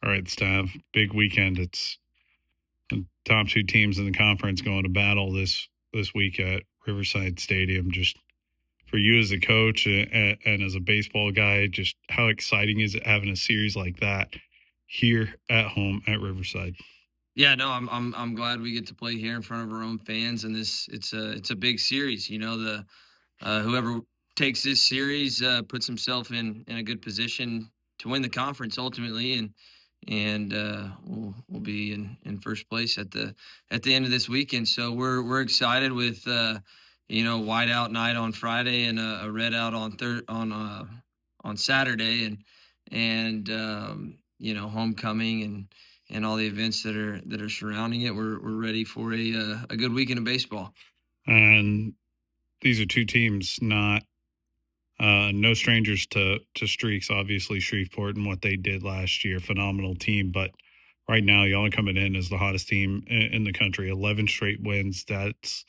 All right, Stav, big weekend. It's the top two teams in the conference going to battle this week at Riverside Stadium. Just for you as a coach and as a baseball guy, just how exciting is it having a series like that here at home at Riverside? Yeah, no, I'm glad we get to play here in front of our own fans, and it's a big series. Whoever takes this series puts himself in a good position to win the conference ultimately, and we'll be in first place at the end of this weekend. So we're excited with whiteout night on Friday and a red out on Saturday, and homecoming and all the events that are surrounding it. We're ready for a good weekend of baseball. And these are two teams not no strangers to streaks. Obviously, Shreveport and what they did last year, phenomenal team. But right now, y'all are coming in as the hottest team in the country. 11 straight wins. That's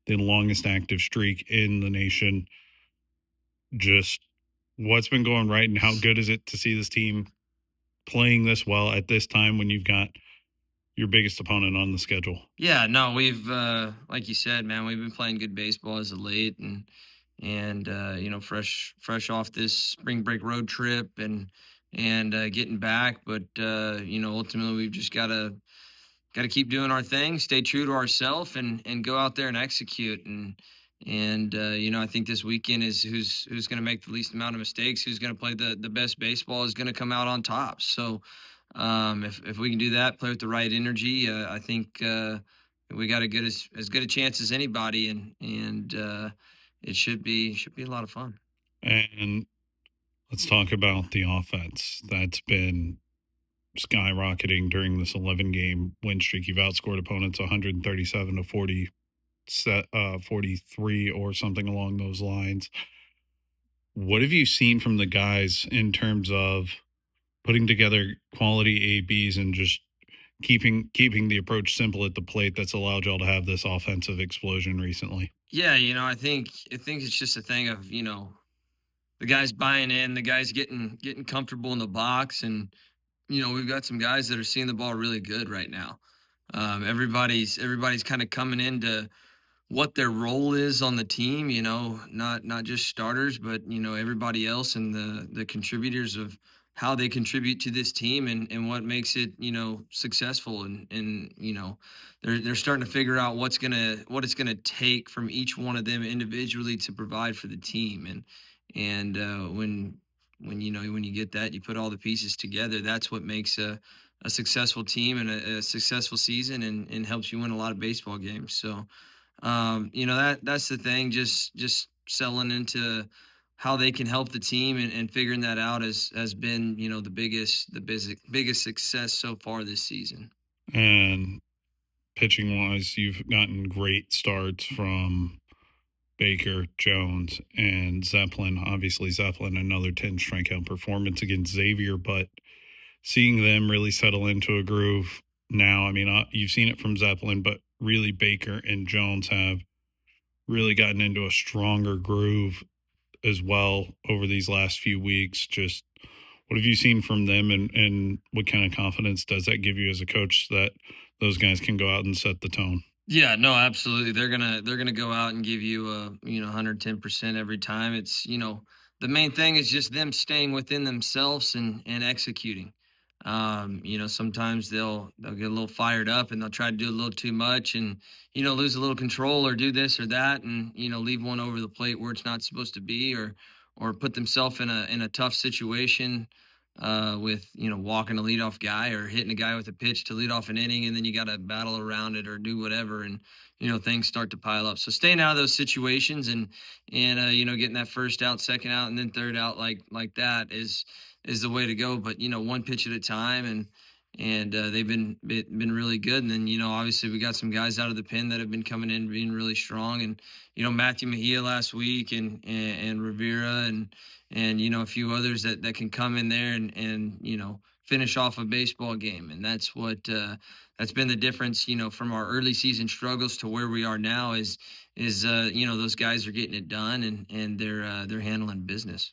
the longest active streak in the nation. Just what's been going right, and how good is it to see this team playing this well at this time when you've got your biggest opponent on the schedule? Yeah, no, we've like you said, man, we've been playing good baseball as of late, and fresh off this spring break road trip and getting back, but ultimately we've just got to keep doing our thing, stay true to ourselves, and go out there and execute. And I think this weekend is who's going to make the least amount of mistakes, who's going to play the best baseball is going to come out on top. So if we can do that, play with the right energy, I think we got as good a chance as anybody, and it should be a lot of fun. And let's talk about the offense that's been skyrocketing during this 11 game win streak. You've outscored opponents 137 to 43 or something along those lines. What have you seen from the guys in terms of putting together quality ABs and just keeping the approach simple at the plate that's allowed y'all to have this offensive explosion recently? Yeah, I think it's just a thing of the guys buying in, the guys getting comfortable in the box, and we've got some guys that are seeing the ball really good right now. Everybody's kind of coming into what their role is on the team, not just starters, but everybody else and the contributors of how they contribute to this team and what makes it successful, and they're starting to figure out what it's gonna take from each one of them individually to provide for the team. And when you get that, you put all the pieces together, that's what makes a successful team and a successful season, and helps you win a lot of baseball games. So that's the thing. Just selling into how they can help the team, and figuring that out has been the biggest success so far this season. And pitching wise, you've gotten great starts from Baker, Jones, and Zeppelin. Obviously, Zeppelin, another 10 strikeout performance against Xavier, but seeing them really settle into a groove now. I mean, you've seen it from Zeppelin, but really Baker and Jones have really gotten into a stronger groove as well over these last few weeks. Just what have you seen from them, and what kind of confidence does that give you as a coach that those guys can go out and set the tone? Yeah, no, absolutely. They're gonna go out and give you 110% every time. It's the main thing is just them staying within themselves and executing. Sometimes they'll get a little fired up and they'll try to do a little too much, and lose a little control or do this or that, and leave one over the plate where it's not supposed to be, or put themselves in a tough situation with walking a leadoff guy or hitting a guy with a pitch to lead off an inning, and then you got to battle around it or do whatever, and things start to pile up. So staying out of those situations, and getting that first out, second out, and then third out like that is the way to go. But one pitch at a time, and they've been really good. And then obviously we got some guys out of the pen that have been coming in being really strong, and Matthew Mejia last week, and Rivera, and a few others that can come in there and finish off a baseball game. And that's been the difference from our early season struggles to where we are now is those guys are getting it done, and they're handling business.